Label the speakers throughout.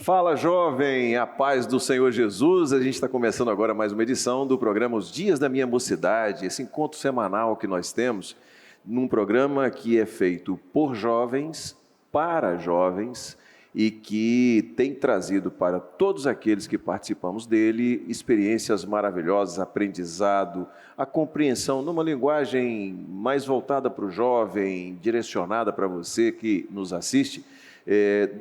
Speaker 1: Fala, jovem, a paz do Senhor Jesus. A gente está começando agora mais uma edição do programa Os Dias da Minha Mocidade, esse encontro semanal que nós temos num programa que é feito por jovens, para jovens e que tem trazido para todos aqueles que participamos dele experiências maravilhosas, aprendizado, a compreensão numa linguagem mais voltada para o jovem, direcionada para você que nos assiste,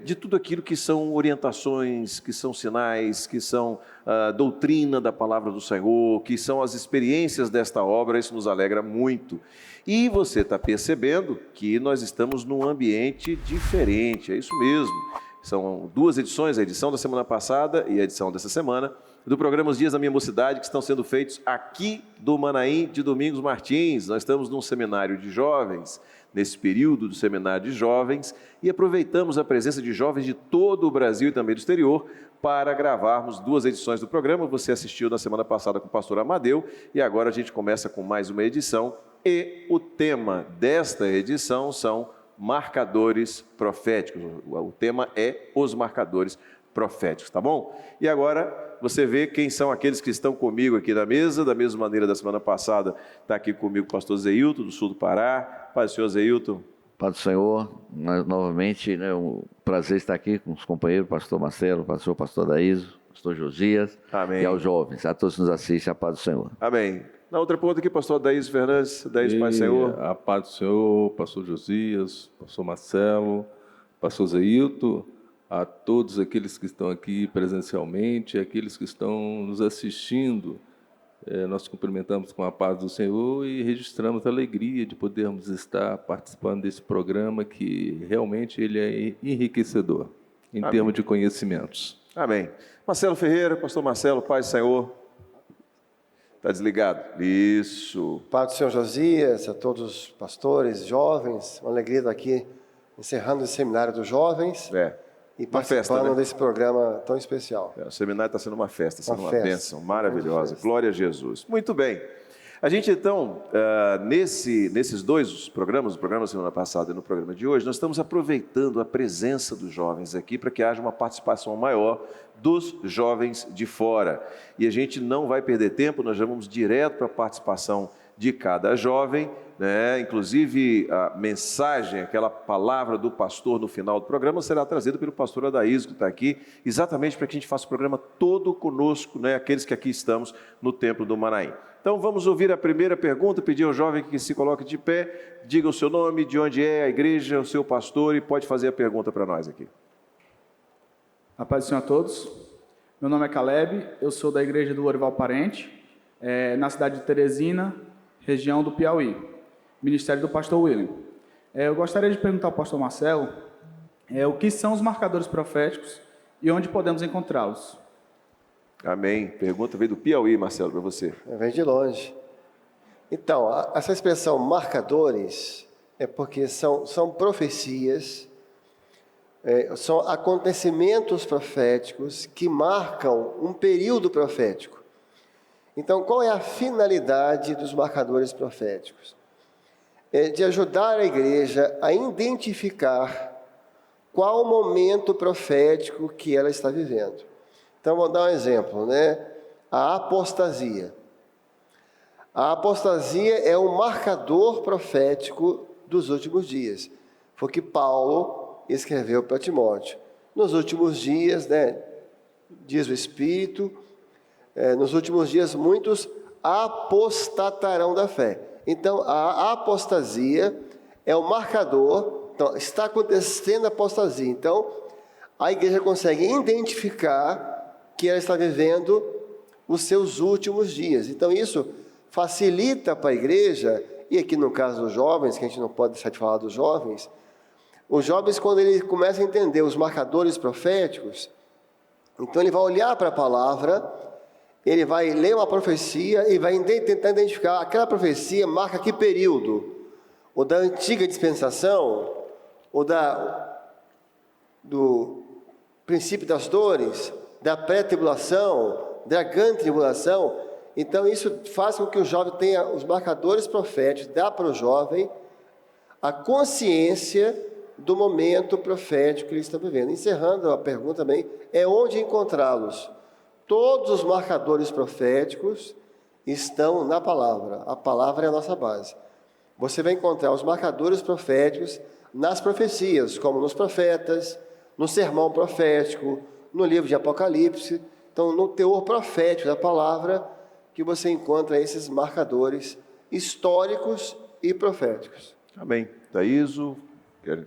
Speaker 1: de tudo aquilo que são orientações, que são sinais, que são a doutrina da palavra do Senhor, que são as experiências desta obra. Isso nos alegra muito. E você está percebendo que nós estamos num ambiente diferente, é isso mesmo. São duas edições, a edição da semana passada e a edição dessa semana, do programa Os Dias da Minha Mocidade, que estão sendo feitos aqui do Manaim de Domingos Martins. Nós estamos num seminário de jovens, nesse período do seminário de jovens, e aproveitamos a presença de jovens de todo o Brasil e também do exterior para gravarmos duas edições do programa. Você assistiu na semana passada com o pastor Amadeu e agora a gente começa com mais uma edição, e o tema desta edição são marcadores proféticos. O tema é os marcadores proféticos, tá bom? E agora você vê quem são aqueles que estão comigo aqui na mesa. Da mesma maneira da semana passada, está aqui comigo o pastor Zeilton, do sul do Pará. Paz do Senhor, Zeilton.
Speaker 2: Paz do Senhor, novamente, um prazer estar aqui com os companheiros, pastor Marcelo, pastor Daíso, pastor Josias.
Speaker 1: Amém.
Speaker 2: E aos jovens, a todos que nos assistem, a paz do Senhor.
Speaker 1: Amém. Na outra ponta aqui, pastor Daíso Fernandes. Daíso, paz do Senhor.
Speaker 3: A paz do Senhor, pastor Josias, pastor Marcelo, pastor Zeilton, a todos aqueles que estão aqui presencialmente, aqueles que estão nos assistindo. Nós cumprimentamos com a paz do Senhor e registramos a alegria de podermos estar participando desse programa, que realmente ele é enriquecedor em
Speaker 1: Amém.
Speaker 3: termos de conhecimentos.
Speaker 1: Amém. Marcelo Ferreira, pastor Marcelo, paz do Senhor. Está desligado? Isso.
Speaker 4: Paz do Senhor Josias, a todos os pastores, jovens, uma alegria estar aqui encerrando esse seminário dos jovens. E participando festa, né? Desse programa tão especial.
Speaker 1: O seminário está sendo uma festa, sendo uma bênção maravilhosa. Glória a Jesus. Muito bem. A gente, então, nesses dois programas, o programa da semana passada e no programa de hoje, nós estamos aproveitando a presença dos jovens aqui para que haja uma participação maior dos jovens de fora. E a gente não vai perder tempo, nós já vamos direto para a participação de cada jovem, né? Inclusive a mensagem, aquela palavra do pastor no final do programa será trazida pelo pastor Adaísio, que está aqui, exatamente para que a gente faça o programa todo conosco, né? Aqueles que aqui estamos no Templo do Manaim. Então vamos ouvir a primeira pergunta, pedir ao jovem que se coloque de pé, diga o seu nome, de onde é a igreja, o seu pastor, e pode fazer a pergunta para nós aqui.
Speaker 5: A paz do Senhor a todos. Meu nome é Caleb, eu sou da igreja do Orival Parente, na cidade de Teresina, região do Piauí, ministério do pastor William. Eu gostaria de perguntar ao pastor Marcelo o que são os marcadores proféticos e onde podemos encontrá-los.
Speaker 1: Amém. Pergunta veio do Piauí, Marcelo, para você.
Speaker 4: Vem de longe. Então, essa expressão marcadores é porque são profecias, são acontecimentos proféticos que marcam um período profético. Então, qual é a finalidade dos marcadores proféticos? É de ajudar a igreja a identificar qual o momento profético que ela está vivendo. Então, vou dar um exemplo, né? A apostasia. A apostasia é um marcador profético dos últimos dias. Foi o que Paulo escreveu para Timóteo. Nos últimos dias, né? Diz o Espírito, nos últimos dias muitos apostatarão da fé. Então, a apostasia é o marcador. Então, está acontecendo a apostasia. Então, a igreja consegue identificar que ela está vivendo os seus últimos dias. Então, isso facilita para a igreja, e aqui no caso dos jovens, que a gente não pode deixar de falar dos jovens, os jovens, quando ele começa a entender os marcadores proféticos, então ele vai olhar para a palavra, ele vai ler uma profecia e vai tentar identificar aquela profecia marca que período, ou da antiga dispensação, ou do princípio das dores, da pré-tribulação, da grande tribulação. Então isso faz com que o jovem tenha os marcadores proféticos, dá para o jovem a consciência do momento profético que eles estão vivendo. Encerrando a pergunta também, é onde encontrá-los? Todos os marcadores proféticos estão na palavra. A palavra é a nossa base. Você vai encontrar os marcadores proféticos nas profecias, como nos profetas, no sermão profético, no livro de Apocalipse. Então, no teor profético da palavra, que você encontra esses marcadores históricos e proféticos.
Speaker 1: Amém. Daíso, quer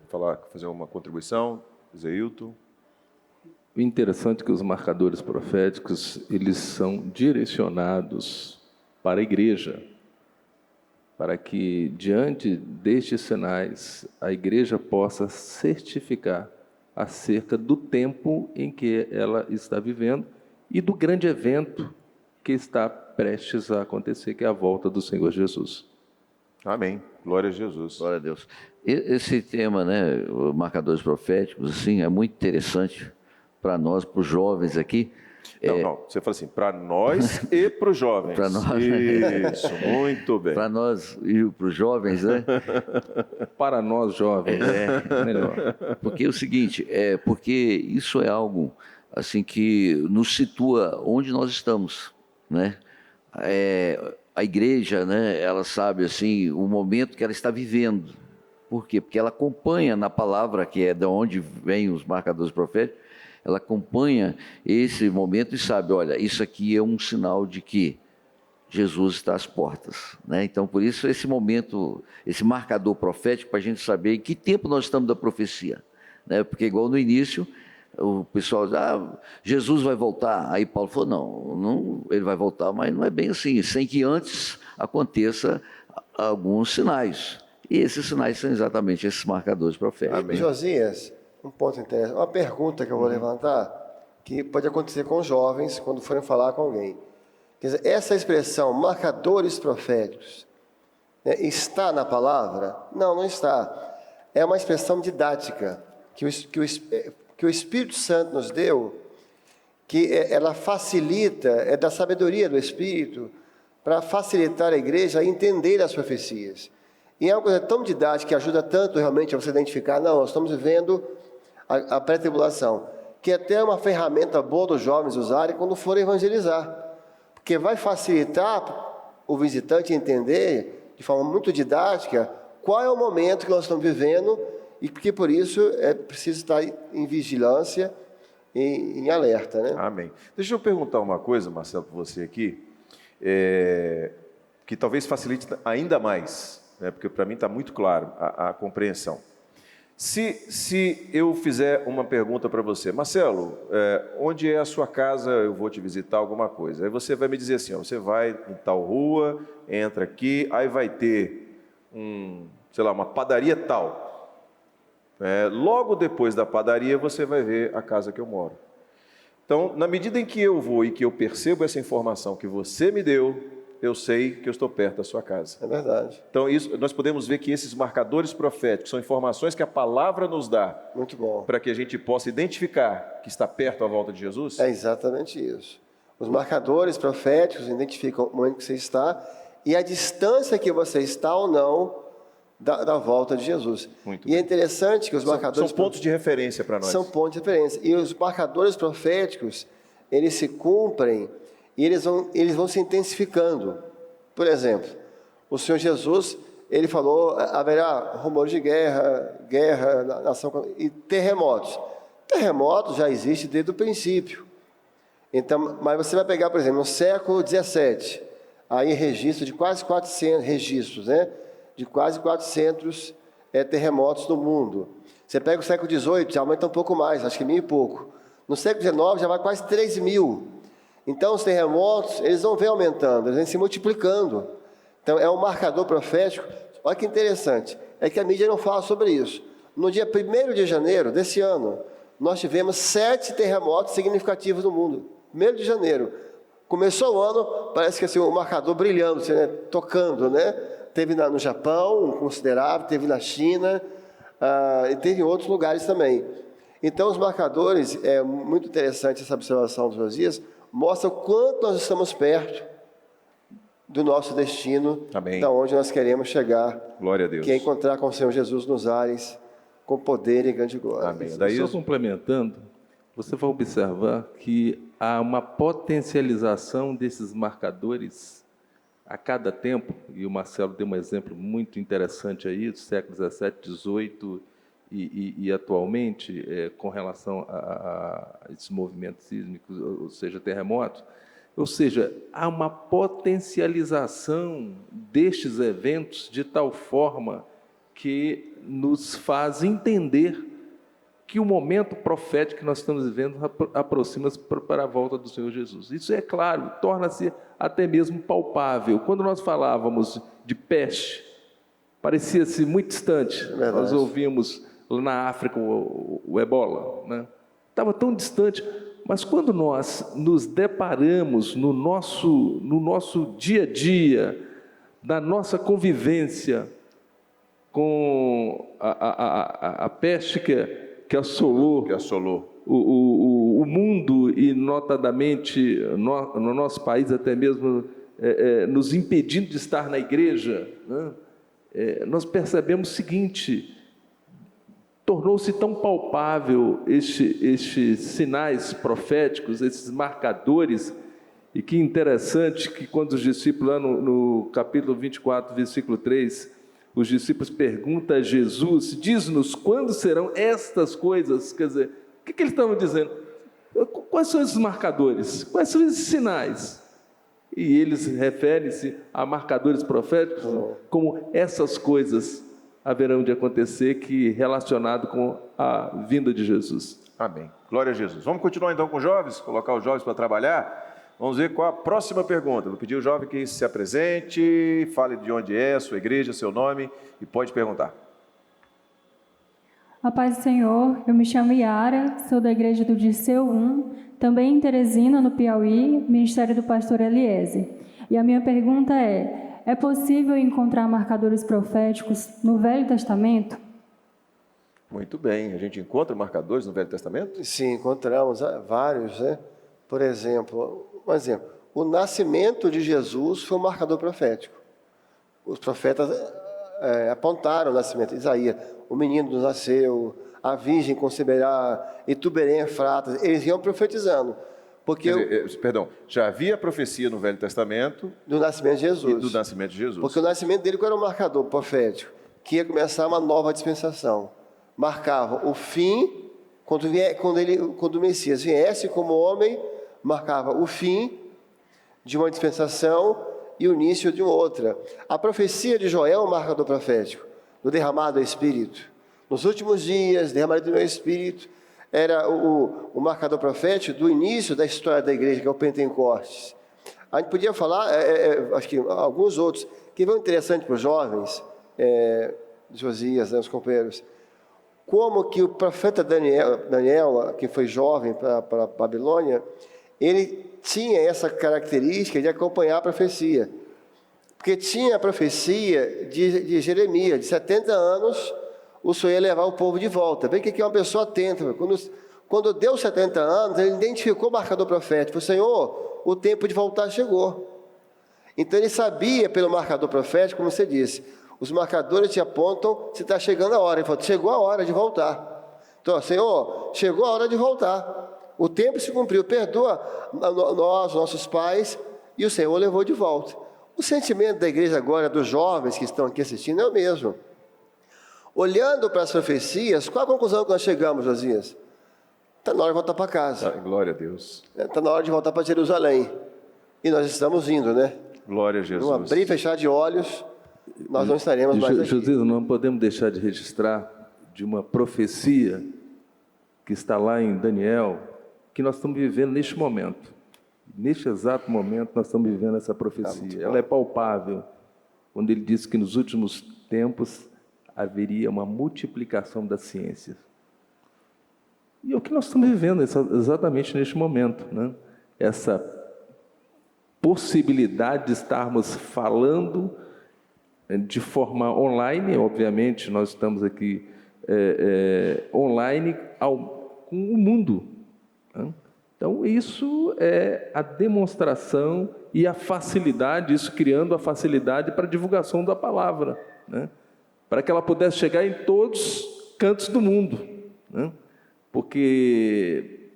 Speaker 1: fazer uma contribuição? Zeilton?
Speaker 3: O interessante é que os marcadores proféticos, eles são direcionados para a igreja, para que, diante destes sinais, a igreja possa certificar acerca do tempo em que ela está vivendo e do grande evento que está prestes a acontecer, que é a volta do Senhor Jesus.
Speaker 1: Amém. Glória a Jesus.
Speaker 2: Glória a Deus. Esse tema, né, marcadores proféticos, assim, é muito interessante para nós, para os jovens aqui.
Speaker 1: Não, você fala assim, para nós e para os jovens.
Speaker 2: Para nós.
Speaker 1: Isso, muito bem.
Speaker 2: Para nós e para os jovens, né?
Speaker 3: Para nós jovens, melhor.
Speaker 2: Porque é o seguinte, porque isso é algo assim que nos situa onde nós estamos, né? A igreja, né? Ela sabe assim o momento que ela está vivendo. Por quê? Porque ela acompanha na palavra, que é de onde vêm os marcadores proféticos. Ela acompanha esse momento e sabe, olha, isso aqui é um sinal de que Jesus está às portas, né? Então, por isso, esse momento, esse marcador profético, para a gente saber em que tempo nós estamos da profecia, né? Porque, igual no início, o pessoal diz, Jesus vai voltar. Aí Paulo falou, não, ele vai voltar, mas não é bem assim, sem que antes aconteça alguns sinais. E esses sinais são exatamente esses marcadores proféticos.
Speaker 1: Amém.
Speaker 4: Josias, um ponto interessante, uma pergunta que eu vou levantar, que pode acontecer com os jovens quando forem falar com alguém. Quer dizer, essa expressão, marcadores proféticos, né, está na palavra? Não, não está. É uma expressão didática que o Espírito Santo nos deu, que ela facilita, é da sabedoria do Espírito, para facilitar a igreja a entender as profecias. E é uma coisa tão didática que ajuda tanto realmente a você identificar, não, nós estamos vivendo a pré-tribulação, que é até uma ferramenta boa dos jovens usarem quando forem evangelizar, porque vai facilitar o visitante entender, de forma muito didática, qual é o momento que nós estamos vivendo e porque por isso é preciso estar em vigilância, em alerta, né?
Speaker 1: Amém. Deixa eu perguntar uma coisa, Marcelo, para você aqui, que talvez facilite ainda mais, né? Porque para mim está muito claro a compreensão. Se eu fizer uma pergunta para você, Marcelo, onde é a sua casa, eu vou te visitar alguma coisa. Aí você vai me dizer assim, você vai em tal rua, entra aqui, aí vai ter uma padaria tal. Logo depois da padaria você vai ver a casa que eu moro. Então, na medida em que eu vou e que eu percebo essa informação que você me deu, eu sei que eu estou perto da sua casa.
Speaker 4: É verdade.
Speaker 1: Então, nós podemos ver que esses marcadores proféticos são informações que a palavra nos dá.
Speaker 4: Muito bom.
Speaker 1: Para que a gente possa identificar que está perto a volta de Jesus?
Speaker 4: É exatamente isso. Os marcadores proféticos identificam o momento que você está e a distância que você está ou não da volta de Jesus.
Speaker 1: Muito
Speaker 4: e
Speaker 1: bem.
Speaker 4: É interessante que os marcadores...
Speaker 1: São pontos de referência para nós.
Speaker 4: São pontos de referência. E os marcadores proféticos, eles se cumprem e eles vão se intensificando. Por exemplo, o Senhor Jesus, ele falou, haverá rumores de guerra na nação, e terremotos. Terremotos já existem desde o princípio. Então, mas você vai pegar, por exemplo, no século XVII, aí registro de quase 400 registros, né? De quase 400 terremotos no mundo. Você pega o século XVIII, já aumenta um pouco mais, acho que 1.000 e pouco. No século XIX já vai quase 3.000. Então os terremotos, eles não vêm aumentando, eles vêm se multiplicando. Então é um marcador profético. Olha que interessante, é que a mídia não fala sobre isso. No dia 1º de janeiro desse ano, nós tivemos 7 terremotos significativos no mundo. 1º de janeiro. Começou o ano, parece que assim, o marcador brilhando, assim, né? Tocando, né? Teve no Japão, um considerável, teve na China, e teve em outros lugares também. Então, os marcadores, é muito interessante essa observação dos Josias, mostra o quanto nós estamos perto do nosso destino,
Speaker 1: Amém.
Speaker 4: da onde nós queremos chegar,
Speaker 1: Glória a Deus.
Speaker 4: que é encontrar com o Senhor Jesus nos ares com poder e grande glória.
Speaker 1: Amém.
Speaker 3: Só complementando, você vai observar que há uma potencialização desses marcadores a cada tempo, e o Marcelo deu um exemplo muito interessante aí, do século XVII, XVIII e atualmente, com relação a esses movimentos sísmicos, ou seja, terremotos. Ou seja, há uma potencialização destes eventos de tal forma que nos faz entender que o momento profético que nós estamos vivendo aproxima-se para a volta do Senhor Jesus. Isso é claro, torna-se até mesmo palpável. Quando nós falávamos de peste, parecia-se muito distante. Nós ouvimos lá na África o ebola, né? Estava tão distante. Mas quando nós nos deparamos no nosso dia a dia, na nossa convivência com a peste que assolou o mundo e, notadamente, no nosso país, até mesmo nos impedindo de estar na igreja, né? Nós percebemos o seguinte: tornou-se tão palpável estes sinais proféticos, esses marcadores, e que interessante que quando os discípulos, lá no capítulo 24, versículo 3, os discípulos perguntam a Jesus, diz-nos quando serão estas coisas, quer dizer, o que eles estavam dizendo? Quais são esses marcadores? Quais são esses sinais? E eles referem-se a marcadores proféticos como essas coisas haverão de acontecer, que relacionado com a vinda de Jesus.
Speaker 1: Amém. Glória a Jesus. Vamos continuar então com os jovens, colocar os jovens para trabalhar. Vamos ver qual a próxima pergunta. Vou pedir ao jovem que se apresente, fale de onde é, sua igreja, seu nome, e pode perguntar.
Speaker 6: A paz do Senhor, eu me chamo Yara, sou da igreja do Dirceu 1, também em Teresina, no Piauí, ministério do pastor Eliezer. E a minha pergunta é possível encontrar marcadores proféticos no Velho Testamento?
Speaker 1: Muito bem. A gente encontra marcadores no Velho Testamento?
Speaker 4: Sim, encontramos vários, né? Por exemplo, o nascimento de Jesus foi um marcador profético. Os profetas apontaram o nascimento de Isaías. O menino nos nasceu, a virgem conceberá, e tu Belém Efratas. Eles iam profetizando. Porque
Speaker 1: já havia profecia no Velho Testamento
Speaker 4: do nascimento de Jesus.
Speaker 1: Do nascimento de Jesus.
Speaker 4: Porque o nascimento dele era um marcador profético, que ia começar uma nova dispensação. Marcava o fim, quando o Messias viesse como homem, marcava o fim de uma dispensação e o início de outra. A profecia de Joel é um marcador profético, do derramado do Espírito. Nos últimos dias, derramado do meu Espírito, era o marcador profético do início da história da igreja, que é o Pentecostes. A gente podia falar, acho que alguns outros, que vão interessante para os jovens, Josias, né, os companheiros, como que o profeta Daniel, que foi jovem para a Babilônia, ele tinha essa característica de acompanhar a profecia. Porque tinha a profecia de Jeremias, de 70 anos, o Senhor ia levar o povo de volta. Vê que é uma pessoa atenta. Quando deu 70 anos, ele identificou o marcador profético. Falou, Senhor, o tempo de voltar chegou. Então ele sabia pelo marcador profético, como você disse, os marcadores te apontam se está chegando a hora. Ele falou, chegou a hora de voltar. Então, Senhor, chegou a hora de voltar. O tempo se cumpriu, perdoa nós, nossos pais, e o Senhor levou de volta. O sentimento da igreja agora, dos jovens que estão aqui assistindo, é o mesmo. Olhando para as profecias, qual a conclusão que nós chegamos, Josias? Está na hora de voltar para casa.
Speaker 1: Glória a Deus.
Speaker 4: Está na hora de voltar para Jerusalém. E nós estamos indo, né?
Speaker 1: Glória a Jesus.
Speaker 4: Num abrir e fechar de olhos, nós não estaremos mais aqui.
Speaker 3: Josias, não podemos deixar de registrar de uma profecia que está lá em Daniel, que nós estamos vivendo neste momento. Neste exato momento, nós estamos vivendo essa profecia. Ela é palpável, quando ele diz que nos últimos tempos haveria uma multiplicação das ciências. E é o que nós estamos vivendo exatamente neste momento, né? Essa possibilidade de estarmos falando de forma online, obviamente, nós estamos aqui online com o mundo, né? Então, isso é a demonstração e a facilidade, isso criando a facilidade para a divulgação da palavra, né? Para que ela pudesse chegar em todos, cantos do mundo, né? Porque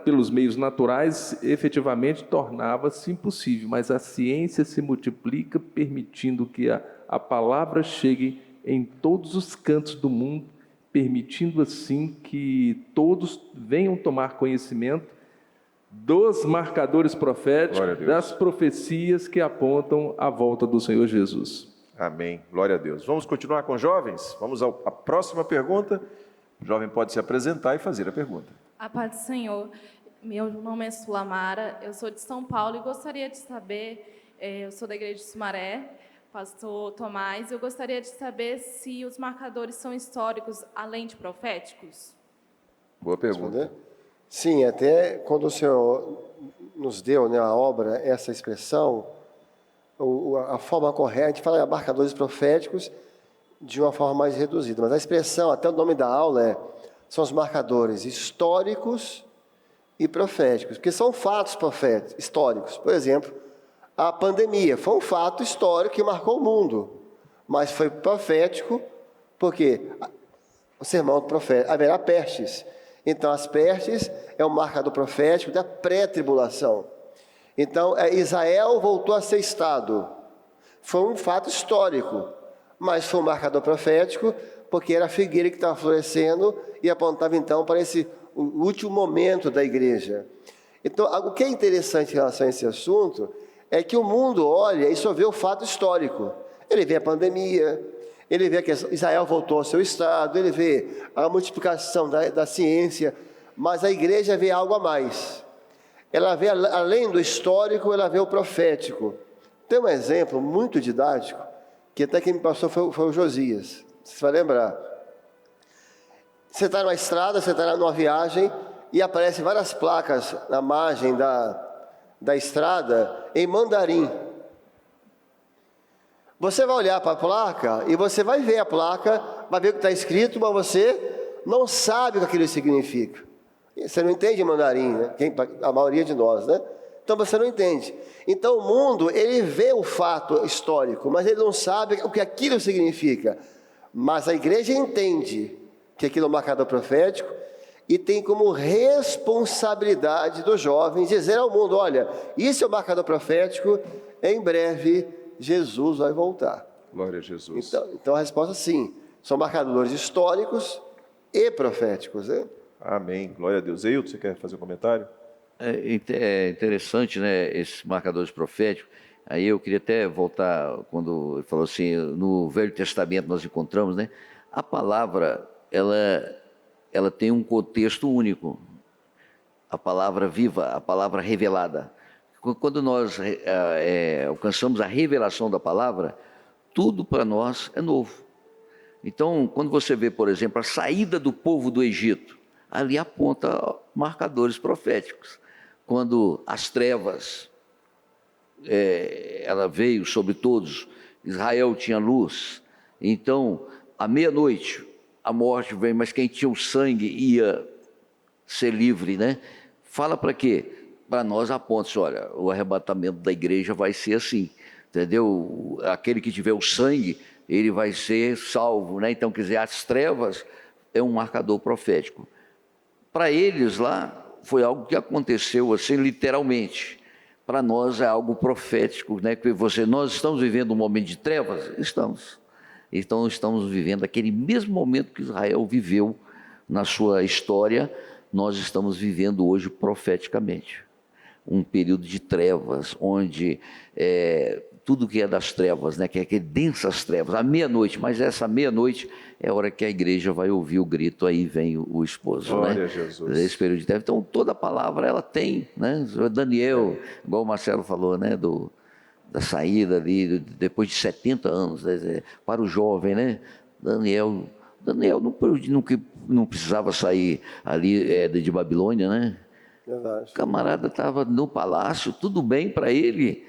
Speaker 3: pelos meios naturais, efetivamente, tornava-se impossível, mas a ciência se multiplica, permitindo que a palavra chegue em todos os cantos do mundo, permitindo assim que todos venham tomar conhecimento dos marcadores proféticos, das profecias que apontam a volta do Senhor Jesus.
Speaker 1: Amém. Glória a Deus. Vamos continuar com jovens? Vamos à próxima pergunta. O jovem pode se apresentar e fazer a pergunta.
Speaker 7: A paz do Senhor. Meu nome é Sulamara, eu sou de São Paulo e gostaria de saber, eu sou da igreja de Sumaré, pastor Tomás, eu gostaria de saber se os marcadores são históricos além de proféticos.
Speaker 1: Boa pergunta.
Speaker 4: Sim, até quando o Senhor nos deu, né, a obra, essa expressão, a forma correta, a gente fala marcadores proféticos de uma forma mais reduzida, mas a expressão, até o nome da aula são os marcadores históricos e proféticos, porque são fatos proféticos, históricos. Por exemplo, a pandemia foi um fato histórico que marcou o mundo, mas foi profético, porque o sermão do profeta, haverá pestes. Então, as pestes é um marcador profético da pré-tribulação. Então, Israel voltou a ser Estado. Foi um fato histórico, mas foi um marcador profético, porque era a figueira que estava florescendo e apontava, então, para o último momento da igreja. Então, o que é interessante em relação a esse assunto é que o mundo olha e só vê o fato histórico. Ele vê a pandemia, ele vê que Israel voltou ao seu estado, ele vê a multiplicação da ciência, mas a igreja vê algo a mais. Ela vê, além do histórico, ela vê o profético. Tem um exemplo muito didático, que até quem me passou foi o Josias. Você vai lembrar. Você está numa estrada, você está numa viagem, e aparecem várias placas na margem da estrada em mandarim. Você vai olhar para a placa e você vai ver a placa, vai ver o que está escrito, mas você não sabe o que aquilo significa. Você não entende mandarim, né? A maioria de nós, né? Então você não entende. Então o mundo, ele vê o fato histórico, mas ele não sabe o que aquilo significa. Mas a igreja entende que aquilo é um marcador profético e tem como responsabilidade dos jovens dizer ao mundo: olha, isso é um marcador profético, em breve Jesus vai voltar.
Speaker 1: Glória a Jesus.
Speaker 4: Então a resposta é sim, são marcadores históricos e proféticos, né?
Speaker 1: Amém. Glória a Deus. Eilton, você quer fazer um comentário?
Speaker 2: É interessante, né, esses marcadores proféticos. Aí eu queria até voltar, quando ele falou assim, no Velho Testamento nós encontramos, né, a palavra, ela tem um contexto único. A palavra viva, a palavra revelada. Quando nós alcançamos a revelação da palavra, tudo para nós é novo. Então, quando você vê, por exemplo, a saída do povo do Egito, ali aponta marcadores proféticos. Quando as trevas, ela veio sobre todos, Israel tinha luz. Então, à meia-noite, a morte vem, mas quem tinha o sangue ia ser livre, né? Fala para quê? Para nós aponta, olha, o arrebatamento da igreja vai ser assim, entendeu? Aquele que tiver o sangue, ele vai ser salvo, né? Então, quer dizer, as trevas é um marcador profético. Para eles lá, foi algo que aconteceu assim, literalmente. Para nós é algo profético, né? Que nós estamos vivendo um momento de trevas? Estamos. Então, estamos vivendo aquele mesmo momento que Israel viveu na sua história, nós estamos vivendo hoje profeticamente. Um período de trevas, onde tudo que é das trevas, né, que é aquele densas trevas, à meia-noite, mas essa meia-noite é a hora que a igreja vai ouvir o grito, aí vem o esposo.
Speaker 1: Glória
Speaker 2: né?
Speaker 1: a Jesus.
Speaker 2: Esse período de trevas. Então, toda a palavra, ela tem, né? Daniel, igual o Marcelo falou, né, da saída ali, depois de 70 anos, né, para o jovem, né? Daniel não precisava sair ali de Babilônia, né?
Speaker 4: Verdade.
Speaker 2: O camarada estava no palácio, tudo bem para ele,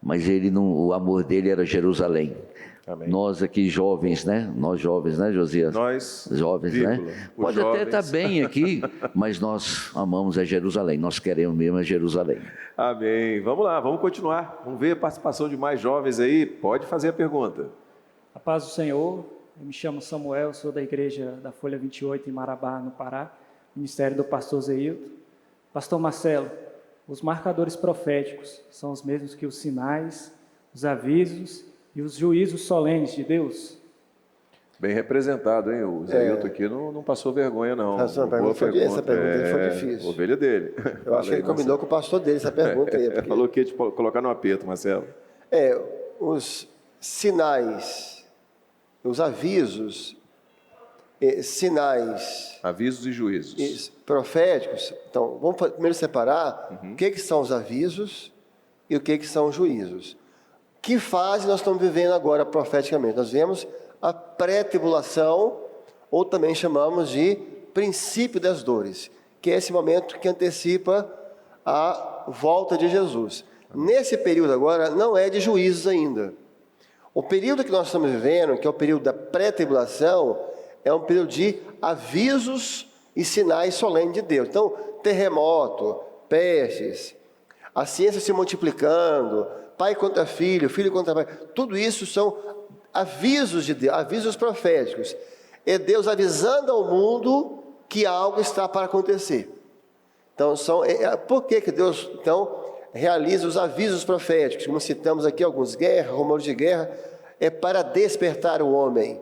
Speaker 2: mas o amor dele era Jerusalém.
Speaker 1: Amém.
Speaker 2: Nós aqui jovens, né? Nós jovens, né, Josias?
Speaker 1: Nós,
Speaker 2: jovens,
Speaker 1: vírgula,
Speaker 2: né?
Speaker 1: os
Speaker 2: Pode até
Speaker 1: jovens.
Speaker 2: estar bem aqui, mas nós amamos a Jerusalém, nós queremos mesmo a Jerusalém.
Speaker 1: Amém. Vamos lá, vamos continuar. Vamos ver a participação de mais jovens aí. Pode fazer a pergunta.
Speaker 8: A paz do Senhor. Eu me chamo Samuel, sou da igreja da Folha 28 em Marabá, no Pará, ministério do pastor Zeilton. Pastor Marcelo, os marcadores proféticos são os mesmos que os sinais, os avisos e os juízos solenes de Deus?
Speaker 1: Bem representado, hein? O Zeilton aqui não passou vergonha, não.
Speaker 4: Essa pergunta dele foi difícil.
Speaker 1: Ovelha dele.
Speaker 4: Eu acho que ele combinou com o pastor dele essa pergunta aí. Porque...
Speaker 1: Falou que ia te colocar no aperto, Marcelo.
Speaker 4: Os sinais, os avisos, sinais...
Speaker 1: Avisos e juízos.
Speaker 4: Proféticos. Então, vamos primeiro separar o que são os avisos e o que são os juízos. Que fase nós estamos vivendo agora profeticamente? Nós vemos a pré-tribulação, ou também chamamos de princípio das dores, que é esse momento que antecipa a volta de Jesus. Nesse período agora, não é de juízos ainda. O período que nós estamos vivendo, que é o período da pré-tribulação, é um período de avisos e sinais solenes de Deus. Então, terremoto, pestes, a ciência se multiplicando, pai contra filho, filho contra pai, tudo isso são avisos de Deus, avisos proféticos. É Deus avisando ao mundo que algo está para acontecer. Então, por que Deus, então, realiza os avisos proféticos? Como citamos aqui alguns, guerra, rumores de guerra, é para despertar o homem.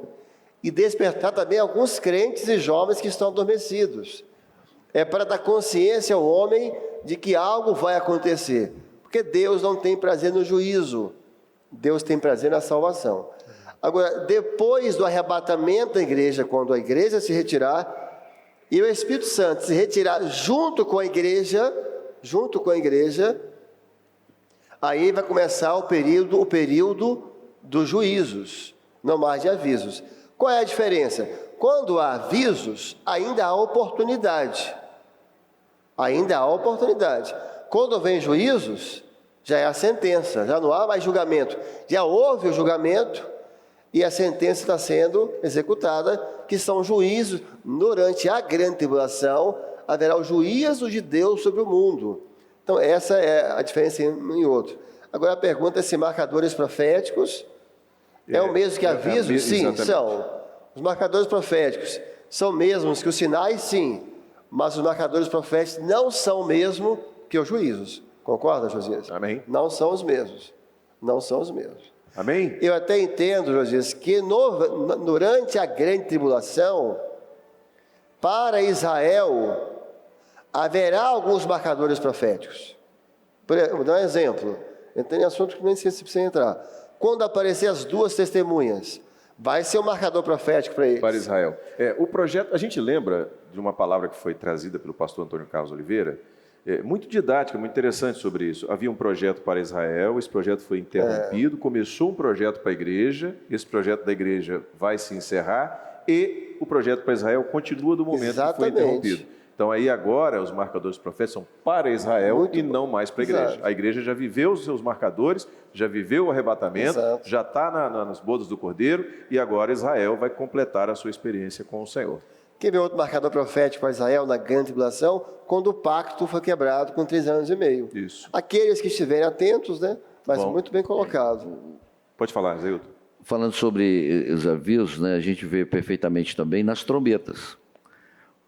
Speaker 4: E despertar também alguns crentes e jovens que estão adormecidos. É para dar consciência ao homem de que algo vai acontecer. Porque Deus não tem prazer no juízo. Deus tem prazer na salvação. Agora, depois do arrebatamento da igreja, quando a igreja se retirar, e o Espírito Santo se retirar junto com a igreja, aí vai começar o período dos juízos, não mais de avisos. Qual é a diferença? Quando há avisos, ainda há oportunidade. Quando vem juízos, já é a sentença, já não há mais julgamento. Já houve o julgamento e a sentença está sendo executada, que são juízos. Durante a grande tribulação, haverá o juízo de Deus sobre o mundo. Então, essa é a diferença em outro. Agora, a pergunta é se marcadores proféticos é o mesmo que avisos? Sim, exatamente. São. Os marcadores proféticos são mesmos que os sinais? Sim. Mas os marcadores proféticos não são o mesmo que os juízos. Concorda, Josias?
Speaker 1: Amém.
Speaker 4: Não são os mesmos.
Speaker 1: Amém?
Speaker 4: Eu até entendo, Josias, que durante a grande tribulação, para Israel, haverá alguns marcadores proféticos. Vou dar um exemplo. Tem assunto que nem sei se precisa entrar. Quando aparecer as duas testemunhas, vai ser um marcador profético para eles.
Speaker 1: Para Israel. O projeto, a gente lembra de uma palavra que foi trazida pelo pastor Antônio Carlos Oliveira, muito didática, muito interessante sobre isso. Havia um projeto para Israel, esse projeto foi interrompido, começou um projeto para a igreja, esse projeto da igreja vai se encerrar e o projeto para Israel continua do momento que foi interrompido. Então, aí agora, os marcadores proféticos são para Israel e não mais para a igreja.
Speaker 4: Exato.
Speaker 1: A igreja já viveu os seus marcadores, já viveu o arrebatamento,
Speaker 4: Exato.
Speaker 1: já está nas bodas do Cordeiro, e agora Israel vai completar a sua experiência com o Senhor.
Speaker 4: Quer ver outro marcador profético para Israel na grande tribulação? Quando o pacto foi quebrado com 3 anos e meio.
Speaker 1: Isso.
Speaker 4: Aqueles que estiverem atentos, né? Mas
Speaker 1: Bom.
Speaker 4: muito bem colocado.
Speaker 1: Pode falar, Zeilton.
Speaker 2: Falando sobre os avisos, né, a gente vê perfeitamente também nas trombetas,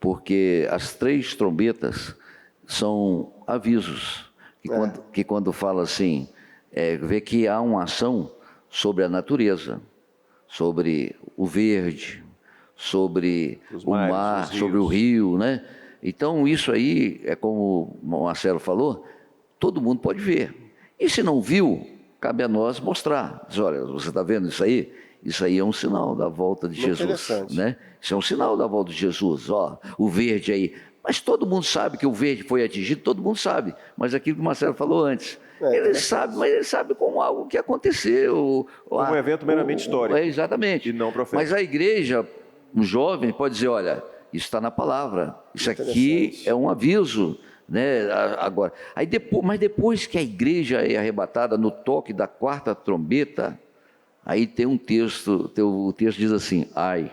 Speaker 2: porque as 3 trombetas são avisos, que quando fala assim, vê que há uma ação sobre a natureza, sobre o verde, sobre o mar, sobre o rio, né? Então, isso aí, como o Marcelo falou, todo mundo pode ver. E se não viu, cabe a nós mostrar. Diz, olha, você está vendo isso aí? Isso aí é um sinal da volta de Jesus, né? Isso é um sinal da volta de Jesus, ó, o verde aí. Mas todo mundo sabe que o verde foi atingido, todo mundo sabe. Mas aquilo que o Marcelo falou antes, ele sabe, mas ele sabe como algo que aconteceu.
Speaker 1: Como um evento meramente histórico.
Speaker 2: Exatamente.
Speaker 1: E não profético.
Speaker 2: Mas a igreja, um jovem, pode dizer, olha, isso está na palavra, isso aqui é um aviso, né? Agora, mas depois que a igreja é arrebatada no toque da 4ª trombeta, aí tem um texto, o texto diz assim, ai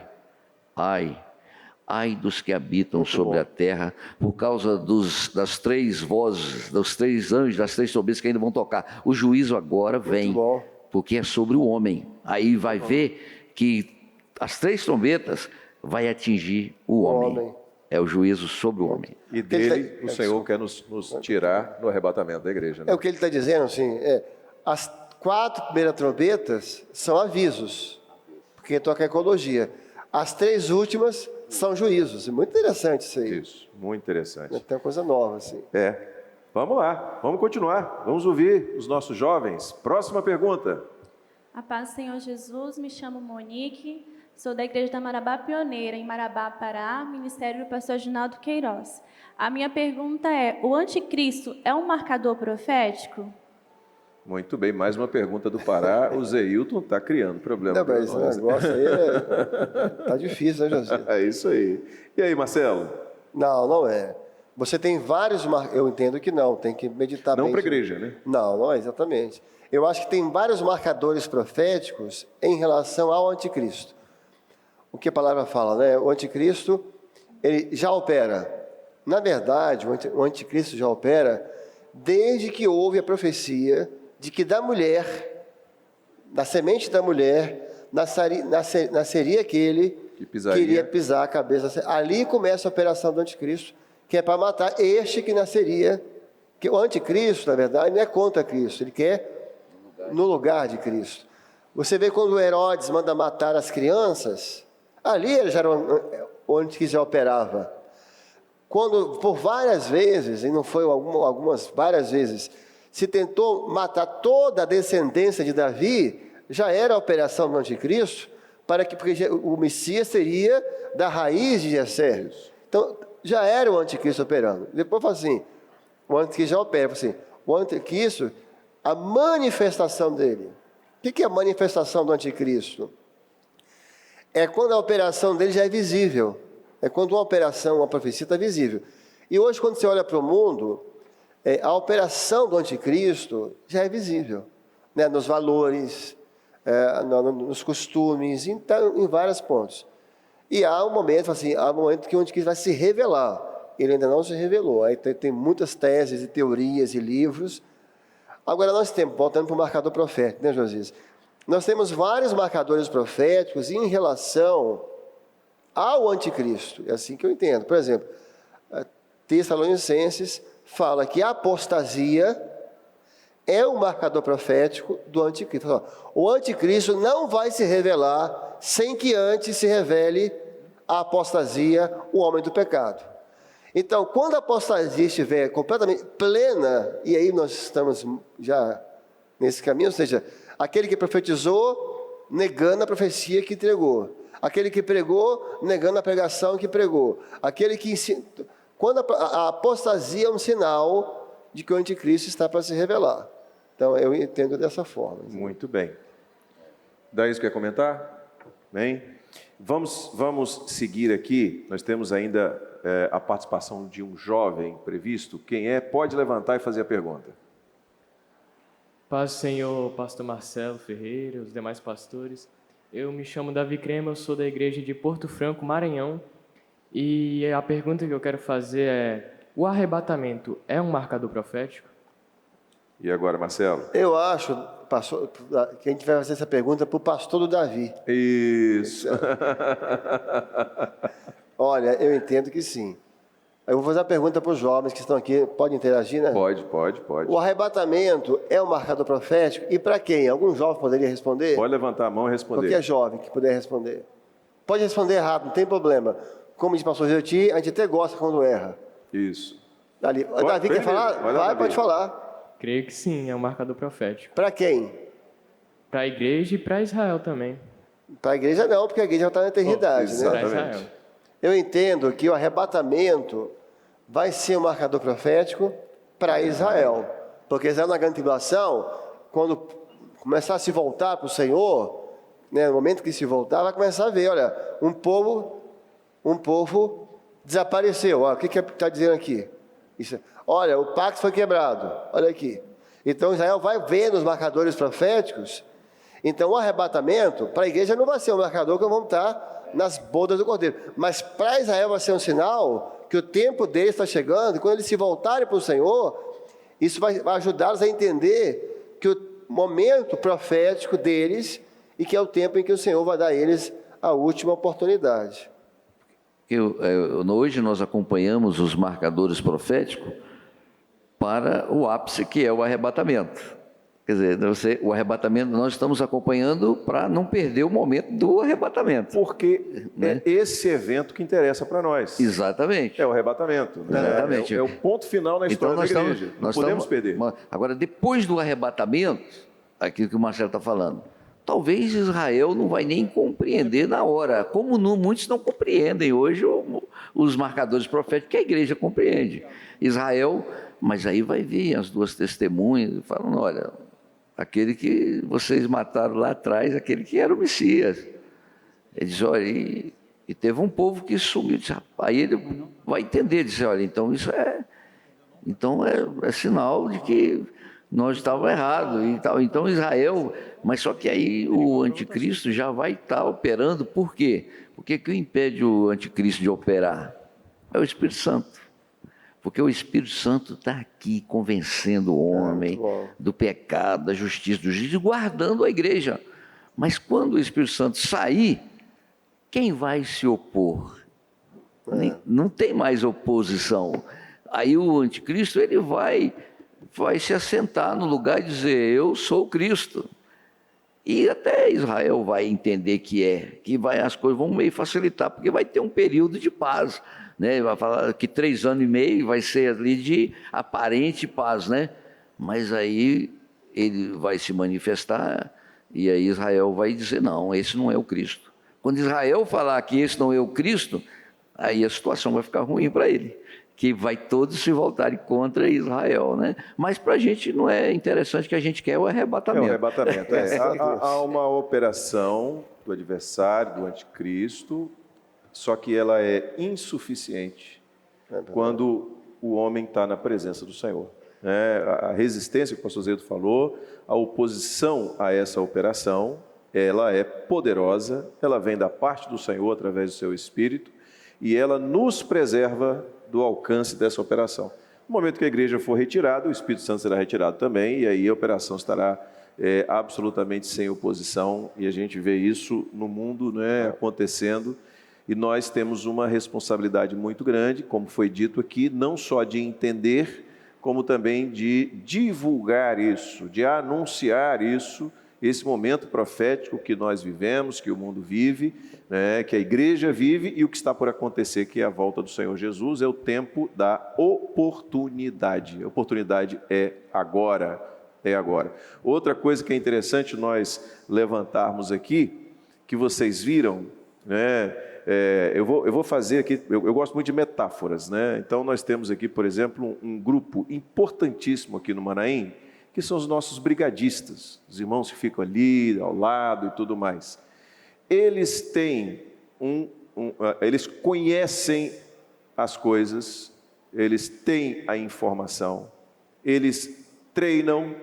Speaker 2: dos que habitam sobre a terra, por causa das 3 vozes, dos 3 anjos, das 3 trombetas que ainda vão tocar. O juízo agora vem, porque é sobre o homem. Aí vai ver que as 3 trombetas vai atingir o homem. É o juízo sobre o homem.
Speaker 1: E dele o Senhor quer nos tirar no arrebatamento da igreja. Né?
Speaker 4: É o que ele está dizendo, assim, as 4 primeiras trombetas são avisos, porque toca a ecologia. As 3 últimas são juízos. Muito interessante isso aí.
Speaker 1: Isso, muito interessante.
Speaker 4: Tem uma coisa nova, assim.
Speaker 1: Vamos lá, vamos continuar. Vamos ouvir os nossos jovens. Próxima pergunta.
Speaker 9: A paz do Senhor Jesus, me chamo Monique, sou da Igreja da Marabá Pioneira, em Marabá, Pará, Ministério do Pastor Ginaldo Queiroz. A minha pergunta é, o anticristo é um marcador profético?
Speaker 1: Muito bem, mais uma pergunta do Pará. O Zeilton está criando problema.
Speaker 4: Não, mas esse negócio aí tá difícil, né, José?
Speaker 1: É isso aí. E aí, Marcelo?
Speaker 4: Não, não é. Você tem vários... Eu entendo que não, tem que meditar bem.
Speaker 1: Não para a igreja, né?
Speaker 4: Não, não é exatamente. Eu acho que tem vários marcadores proféticos em relação ao anticristo. O que a palavra fala, né? O anticristo, ele já opera. Na verdade, o anticristo já opera desde que houve a profecia de que da mulher, da semente da mulher, nasceria aquele que iria pisar a cabeça. Ali começa a operação do anticristo, que é para matar este que nasceria. Que o anticristo, na verdade, não é contra Cristo, ele quer no lugar de Cristo. Você vê quando Herodes manda matar as crianças, ali ele já era o anticristo já operava. Quando, por várias vezes, e não foi algumas, várias vezes, se tentou matar toda a descendência de Davi, já era a operação do anticristo, porque o Messias seria da raiz de Jessé. Então, já era o anticristo operando. Depois fala assim, o anticristo já opera, assim, o anticristo, a manifestação dele. O que é a manifestação do anticristo? É quando a operação dele já é visível. É quando uma operação, uma profecia está visível. E hoje, quando você olha para o mundo, a operação do anticristo já é visível, né? Nos valores, nos costumes, então, em vários pontos. E há um momento, assim, há um momento que o anticristo vai se revelar. Ele ainda não se revelou. Aí tem muitas teses e teorias e livros. Agora nós temos, voltando para o marcador profético, né, Josias? Nós temos vários marcadores proféticos em relação ao anticristo. É assim que eu entendo. Por exemplo, Tessalonicenses fala que a apostasia é um marcador profético do anticristo. O anticristo não vai se revelar sem que antes se revele a apostasia, o homem do pecado. Então, quando a apostasia estiver completamente plena, e aí nós estamos já nesse caminho, ou seja, aquele que profetizou negando a profecia que entregou, aquele que pregou negando a pregação que pregou, aquele que ensina... Quando a apostasia é um sinal de que o anticristo está para se revelar. Então, eu entendo dessa forma.
Speaker 1: Muito bem. Daís, quer comentar? Bem, vamos seguir aqui. Nós temos ainda a participação de um jovem previsto. Quem é? Pode levantar e fazer a pergunta.
Speaker 10: Paz do Senhor, pastor Marcelo Ferreira, os demais pastores. Eu me chamo Davi Crema, eu sou da igreja de Porto Franco, Maranhão. E a pergunta que eu quero fazer é, o arrebatamento é um marcador profético?
Speaker 1: E agora, Marcelo?
Speaker 4: Eu acho, pastor, que a gente vai fazer essa pergunta para o pastor do Davi.
Speaker 1: Isso.
Speaker 4: Olha, eu entendo que sim. Eu vou fazer a pergunta para os jovens que estão aqui. Pode interagir, né?
Speaker 1: Pode.
Speaker 4: O arrebatamento é um marcador profético? E para quem? Algum jovem poderia responder?
Speaker 1: Pode levantar a mão e responder.
Speaker 4: Qualquer jovem que puder responder. Pode responder errado, não tem problema. Como diz o pastor Zeuti, a gente até gosta quando erra.
Speaker 1: Isso.
Speaker 4: Ali. O Davi quer falar? Vai, pode falar.
Speaker 10: Creio que sim, é um marcador profético.
Speaker 4: Para quem?
Speaker 10: Para a igreja e para Israel também.
Speaker 4: Para a igreja não, porque a igreja já está na eternidade. Né?
Speaker 10: Para Israel.
Speaker 4: Eu entendo que o arrebatamento vai ser um marcador profético para Israel. Porque Israel na grande tribulação, quando começar a se voltar para o Senhor, né, no momento que se voltar, vai começar a ver, olha, um povo desapareceu. Olha, o que está dizendo aqui? Isso. Olha, o pacto foi quebrado. Olha aqui. Então Israel vai ver nos marcadores proféticos. Então o arrebatamento, para a igreja não vai ser um marcador que vão estar nas bodas do Cordeiro. Mas para Israel vai ser um sinal que o tempo deles está chegando, e quando eles se voltarem para o Senhor, isso vai ajudá-los a entender que o momento profético deles, e que é o tempo em que o Senhor vai dar a eles a última oportunidade.
Speaker 2: Hoje nós acompanhamos os marcadores proféticos para o ápice, que é o arrebatamento. Quer dizer, o arrebatamento nós estamos acompanhando para não perder o momento do arrebatamento.
Speaker 1: Porque é esse evento que interessa para nós.
Speaker 2: Exatamente.
Speaker 1: É o arrebatamento. Né?
Speaker 2: Exatamente.
Speaker 1: É o ponto final na história da igreja. Não podemos perder.
Speaker 2: Agora, depois do arrebatamento, aquilo que o Marcelo está falando, talvez Israel não vai nem compreender na hora, como muitos não compreendem hoje os marcadores proféticos que a igreja compreende. Israel, mas aí vai vir as duas testemunhas falando, olha, aquele que vocês mataram lá atrás, aquele que era o Messias. Ele diz, olha, e teve um povo que sumiu. Aí ele vai entender, diz, olha, então isso é sinal de que nós estávamos errados. Então Israel, mas só que aí o anticristo já vai estar operando, por quê? Porque que impede o anticristo de operar? É o Espírito Santo. Porque o Espírito Santo está aqui convencendo o homem do pecado, da justiça, do juízo, guardando a igreja. Mas quando o Espírito Santo sair, quem vai se opor? Não tem mais oposição. Aí o anticristo ele vai se assentar no lugar e dizer, eu sou Cristo. E até Israel vai entender que as coisas vão meio facilitar, porque vai ter um período de paz. Né? Vai falar que 3 anos e meio vai ser ali de aparente paz, né? Mas aí ele vai se manifestar e aí Israel vai dizer, não, esse não é o Cristo. Quando Israel falar que esse não é o Cristo, aí a situação vai ficar ruim para ele, que vai todos se voltarem contra Israel, né? Mas para a gente não é interessante, que a gente quer o arrebatamento.
Speaker 1: É o arrebatamento, há uma operação do adversário, do anticristo, só que ela é insuficiente quando o homem está na presença do Senhor. A resistência que o pastor Zedo falou, a oposição a essa operação, ela é poderosa, ela vem da parte do Senhor através do seu Espírito e ela nos preserva do alcance dessa operação. No momento que a igreja for retirada, o Espírito Santo será retirado também e aí a operação estará absolutamente sem oposição e a gente vê isso no mundo, né, acontecendo. E nós temos uma responsabilidade muito grande, como foi dito aqui, não só de entender, como também de divulgar isso, de anunciar isso, esse momento profético que nós vivemos, que o mundo vive, né, que a igreja vive e o que está por acontecer, que é a volta do Senhor Jesus, é o tempo da oportunidade. A oportunidade é agora, é agora. Outra coisa que é interessante nós levantarmos aqui, que vocês viram, né, eu vou fazer aqui, eu gosto muito de metáforas, né? Então nós temos aqui, por exemplo, um grupo importantíssimo aqui no Manaim, que são os nossos brigadistas, os irmãos que ficam ali ao lado e tudo mais. Eles têm eles conhecem as coisas, eles têm a informação, eles treinam,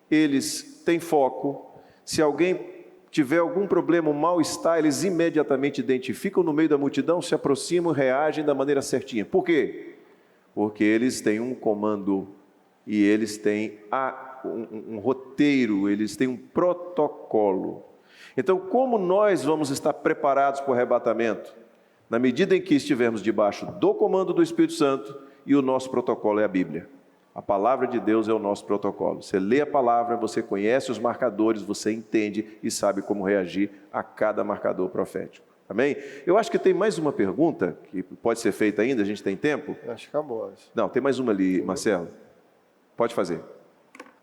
Speaker 1: eles têm foco. Se alguém tiver algum problema, um mal-estar, eles imediatamente identificam no meio da multidão, se aproximam, reagem da maneira certinha. Por quê? Porque eles têm um comando e eles têm um roteiro, eles têm um protocolo. Então, como nós vamos estar preparados para o arrebatamento? Na medida em que estivermos debaixo do comando do Espírito Santo e o nosso protocolo é a Bíblia. A palavra de Deus é o nosso protocolo. Você lê a palavra, você conhece os marcadores, você entende e sabe como reagir a cada marcador profético. Amém? Eu acho que tem mais uma pergunta que pode ser feita ainda, a gente tem tempo?
Speaker 4: Acho que acabou.
Speaker 1: Não, tem mais uma ali, Marcelo. Pode fazer.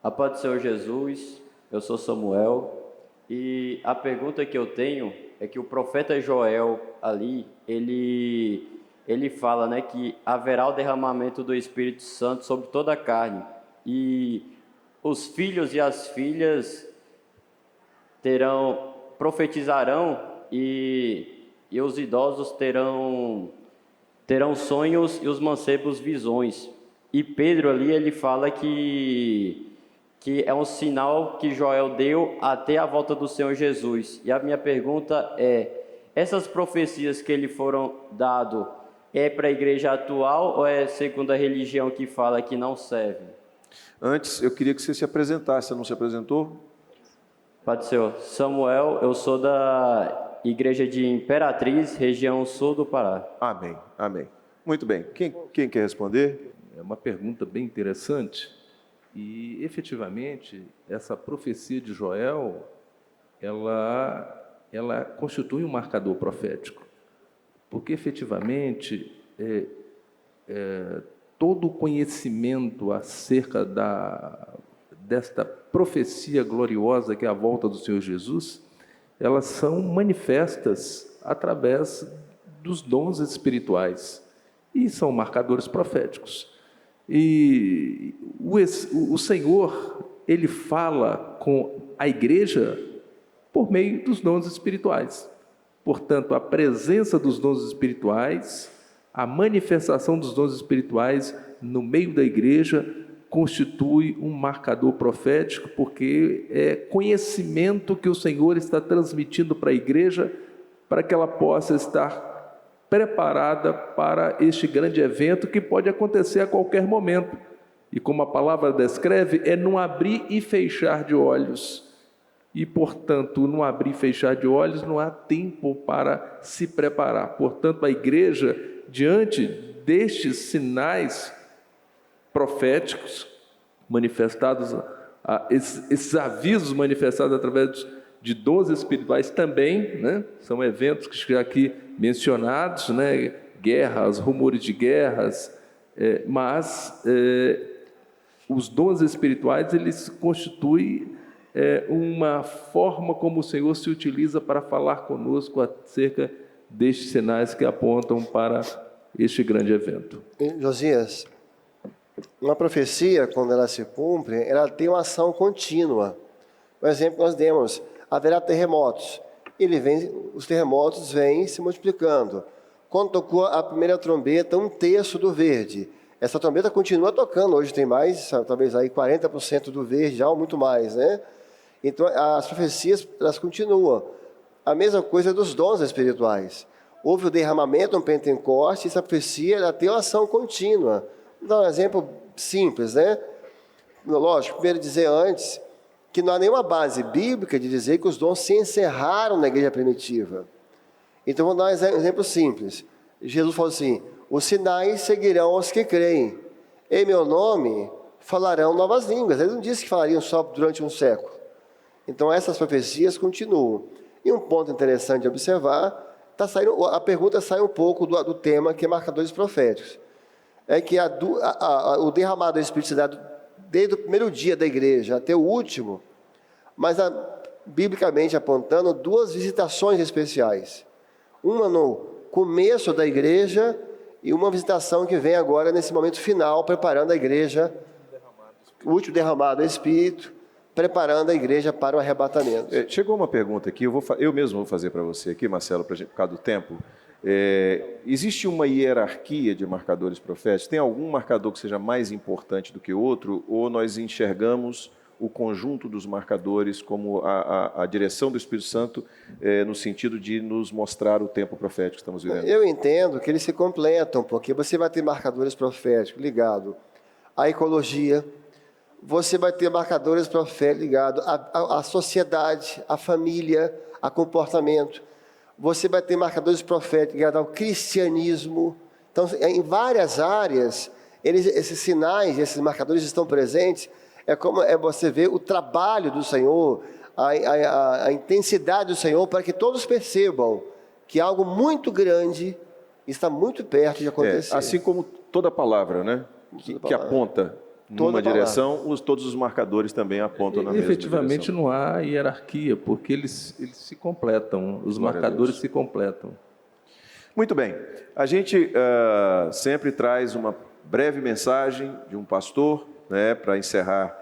Speaker 11: A paz do Senhor Jesus, eu sou Samuel e a pergunta que eu tenho é que o profeta Joel ali, ele fala, né, que haverá o derramamento do Espírito Santo sobre toda a carne e os filhos e as filhas profetizarão e os idosos terão sonhos e os mancebos visões. E Pedro ali, ele fala que é um sinal que Joel deu até a volta do Senhor Jesus. E a minha pergunta é, essas profecias que ele foram dadas, é para a igreja atual ou é segundo a religião que fala que não serve?
Speaker 1: Antes, eu queria que você se apresentasse. Você não se apresentou?
Speaker 11: Pode ser. Samuel, eu sou da Igreja de Imperatriz, região sul do Pará.
Speaker 1: Amém, amém. Muito bem. Quem quer responder?
Speaker 3: É uma pergunta bem interessante e, efetivamente, essa profecia de Joel, ela constitui um marcador profético, porque, efetivamente, todo o conhecimento acerca desta profecia gloriosa que é a volta do Senhor Jesus, elas são manifestas através dos dons espirituais e são marcadores proféticos. E o Senhor, Ele fala com a igreja por meio dos dons espirituais. Portanto, a presença dos dons espirituais, a manifestação dos dons espirituais no meio da igreja constitui um marcador profético, porque é conhecimento que o Senhor está transmitindo para a igreja, para que ela possa estar preparada para este grande evento que pode acontecer a qualquer momento. E como a palavra descreve, é num abrir e fechar de olhos. E, portanto, no abrir e fechar de olhos, não há tempo para se preparar. Portanto, a igreja, diante destes sinais proféticos manifestados, esses avisos manifestados através de dons espirituais também, né? São eventos que já aqui mencionados, né? Guerras, rumores de guerras, mas os dons espirituais, eles constituem uma forma como o Senhor se utiliza para falar conosco acerca destes sinais que apontam para este grande evento.
Speaker 4: Josias, uma profecia, quando ela se cumpre, ela tem uma ação contínua. Por exemplo, nós demos, haverá terremotos. Os terremotos vêm se multiplicando. Quando tocou a primeira trombeta, 1/3 do verde. Essa trombeta continua tocando, hoje tem mais, talvez aí 40% do verde, já ou muito mais, né? Então, as profecias, elas continuam. A mesma coisa dos dons espirituais. Houve o derramamento no Pentecoste, essa profecia, ela tem uma ação contínua. Vou dar um exemplo simples, né? Lógico, primeiro dizer antes que não há nenhuma base bíblica de dizer que os dons se encerraram na igreja primitiva. Então, vou dar um exemplo simples. Jesus falou assim: os sinais seguirão aos que creem. Em meu nome falarão novas línguas. Ele não disse que falariam só durante um século. Então, essas profecias continuam. E um ponto interessante de observar, a pergunta sai um pouco do tema que é marcadores proféticos. É que o derramado do Espírito se dá desde o primeiro dia da igreja até o último, mas biblicamente apontando 2 visitações especiais. Uma no começo da igreja e uma visitação que vem agora nesse momento final, preparando a igreja, o último derramado do Espírito, preparando a igreja para o arrebatamento.
Speaker 1: Chegou uma pergunta aqui, eu mesmo vou fazer para você aqui, Marcelo, por causa do tempo. Existe uma hierarquia de marcadores proféticos? Tem algum marcador que seja mais importante do que outro? Ou nós enxergamos o conjunto dos marcadores como a direção do Espírito Santo no sentido de nos mostrar o tempo profético que estamos vivendo?
Speaker 4: Eu entendo que eles se completam, porque você vai ter marcadores proféticos ligados à ecologia, você vai ter marcadores proféticos ligados à sociedade, à família, a comportamento. Você vai ter marcadores proféticos ligados ao cristianismo. Então, em várias áreas, esses sinais, esses marcadores estão presentes. É como você vê o trabalho do Senhor, a intensidade do Senhor, para que todos percebam que algo muito grande está muito perto de acontecer.
Speaker 1: Assim como toda palavra, né? Que aponta numa direção, todos os marcadores também apontam na mesma direção.
Speaker 3: Efetivamente não há hierarquia, porque eles se completam, os marcadores se completam.
Speaker 1: Muito bem, a gente sempre traz uma breve mensagem de um pastor, né, para encerrar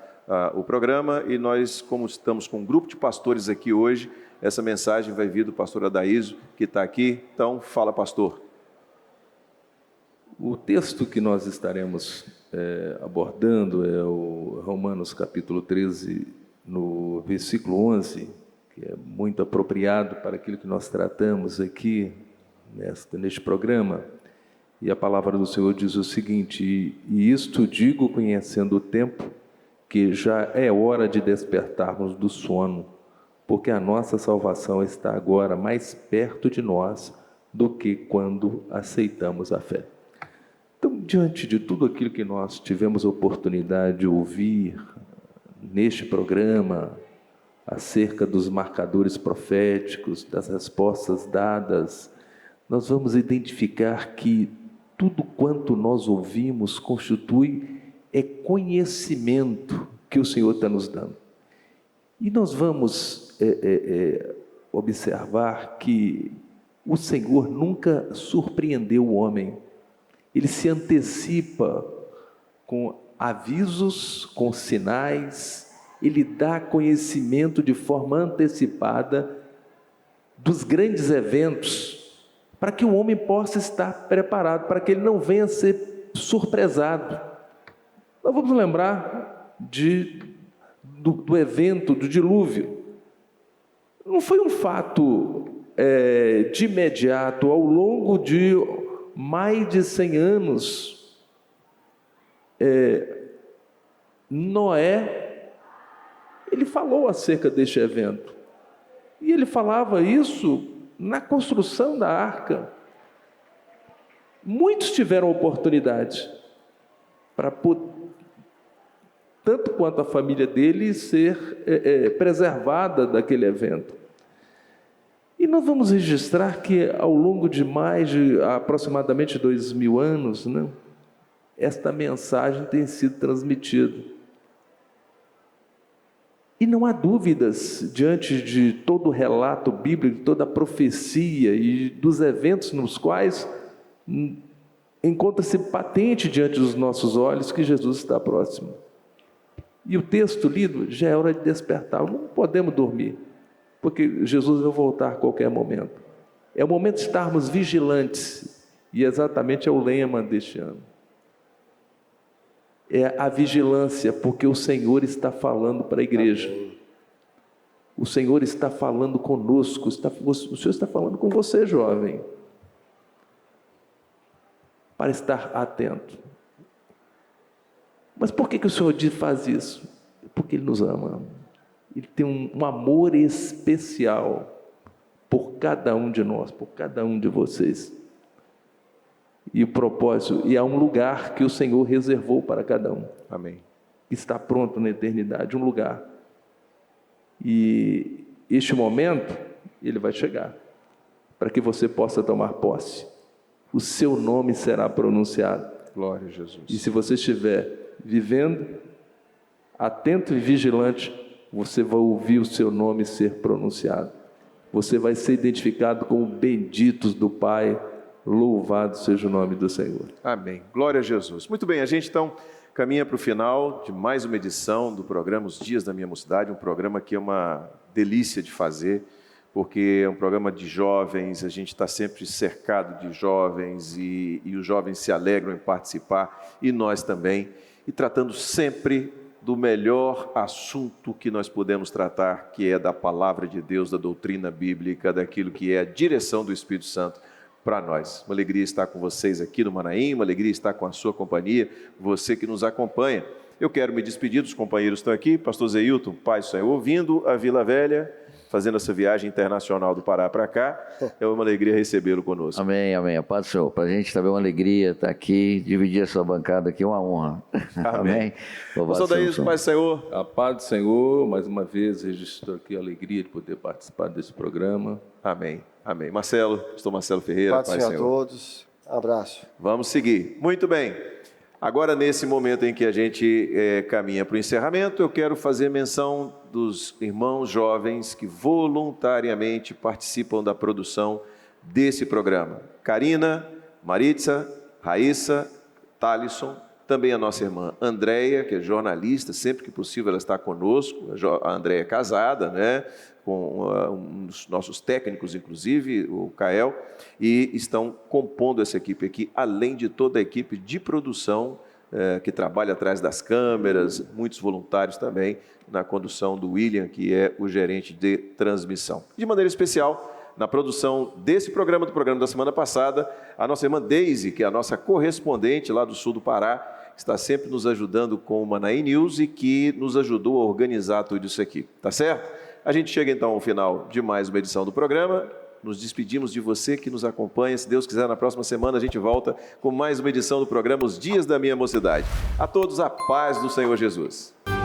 Speaker 1: o programa, e nós, como estamos com um grupo de pastores aqui hoje, essa mensagem vai vir do pastor Adaísio, que está aqui. Então, fala, pastor.
Speaker 3: O texto que nós estaremos abordando é o Romanos capítulo 13, no versículo 11, que é muito apropriado para aquilo que nós tratamos aqui neste programa. E a palavra do Senhor diz o seguinte: e isto digo conhecendo o tempo, que já é hora de despertarmos do sono, porque a nossa salvação está agora mais perto de nós do que quando aceitamos a fé. Então, diante de tudo aquilo que nós tivemos oportunidade de ouvir neste programa, acerca dos marcadores proféticos, das respostas dadas, nós vamos identificar que tudo quanto nós ouvimos constitui conhecimento que o Senhor está nos dando. E nós vamos observar que o Senhor nunca surpreendeu o homem. Ele se antecipa com avisos, com sinais, ele dá conhecimento de forma antecipada dos grandes eventos, para que o homem possa estar preparado, para que ele não venha a ser surpresado. Nós vamos lembrar do evento do dilúvio. Não foi um fato de imediato, ao longo de mais de 100 anos, Noé, ele falou acerca deste evento. E ele falava isso na construção da arca. Muitos tiveram oportunidade para tanto quanto a família dele ser preservada daquele evento. E nós vamos registrar que ao longo de mais de aproximadamente 2000 anos, né, esta mensagem tem sido transmitida. E não há dúvidas, diante de todo o relato bíblico, toda a profecia e dos eventos nos quais encontra-se patente diante dos nossos olhos que Jesus está próximo. E o texto lido já é hora de despertar. Não podemos dormir, porque Jesus vai voltar a qualquer momento. É o momento de estarmos vigilantes, e exatamente é o lema deste ano. É a vigilância, porque o Senhor está falando para a igreja. O Senhor está falando conosco, o Senhor está falando com você, jovem, para estar atento. Mas por que o Senhor faz isso? Porque Ele nos ama. Ele tem um amor especial por cada um de nós, por cada um de vocês. E o propósito, e há um lugar que o Senhor reservou para cada um.
Speaker 1: Amém.
Speaker 3: Está pronto na eternidade, um lugar. E este momento, ele vai chegar, para que você possa tomar posse. O seu nome será pronunciado.
Speaker 1: Glória a Jesus.
Speaker 3: E se você estiver vivendo, atento e vigilante, você vai ouvir o seu nome ser pronunciado. Você vai ser identificado como benditos do Pai. Louvado seja o nome do Senhor.
Speaker 1: Amém. Glória a Jesus. Muito bem, a gente então caminha para o final de mais uma edição do programa Os Dias da Minha Mocidade, um programa que é uma delícia de fazer, porque é um programa de jovens, a gente está sempre cercado de jovens e os jovens se alegram em participar, e nós também, e tratando sempre do melhor assunto que nós podemos tratar, que é da palavra de Deus, da doutrina bíblica, daquilo que é a direção do Espírito Santo para nós. Uma alegria estar com vocês aqui no Manaim, uma alegria estar com a sua companhia, você que nos acompanha. Eu quero me despedir dos companheiros que estão aqui, pastor Zeilton, Pai do Senhor, ouvindo a Vila Velha, fazendo essa viagem internacional do Pará para cá, é uma alegria recebê-lo conosco.
Speaker 2: Amém, amém. A paz do Senhor. Para a gente também é uma alegria estar aqui, dividir essa bancada aqui, é uma honra.
Speaker 1: Amém.
Speaker 2: Louvado
Speaker 1: seja o Senhor. Pai do Senhor.
Speaker 3: A paz do Senhor, mais uma vez, registro aqui a alegria de poder participar desse programa.
Speaker 1: Amém, amém. Marcelo, pastor Marcelo Ferreira,
Speaker 4: Paz do Senhor a todos. Abraço.
Speaker 1: Vamos seguir. Muito bem. Agora, nesse momento em que a gente caminha para o encerramento, eu quero fazer menção dos irmãos jovens que voluntariamente participam da produção desse programa. Karina, Maritza, Raíssa, Thalisson, também a nossa irmã Andréia, que é jornalista, sempre que possível ela está conosco. A Andréia é casada, né? Com um dos nossos técnicos, inclusive, o Kael, e estão compondo essa equipe aqui, além de toda a equipe de produção que trabalha atrás das câmeras, muitos voluntários também na condução do William, que é o gerente de transmissão. De maneira especial, na produção desse programa, do programa da semana passada, a nossa irmã Deise, que é a nossa correspondente lá do sul do Pará, está sempre nos ajudando com o Manaí News e que nos ajudou a organizar tudo isso aqui, tá certo? A gente chega então ao final de mais uma edição do programa. Nos despedimos de você que nos acompanha. Se Deus quiser, na próxima semana a gente volta com mais uma edição do programa Os Dias da Minha Mocidade. A todos a paz do Senhor Jesus.
Speaker 12: Música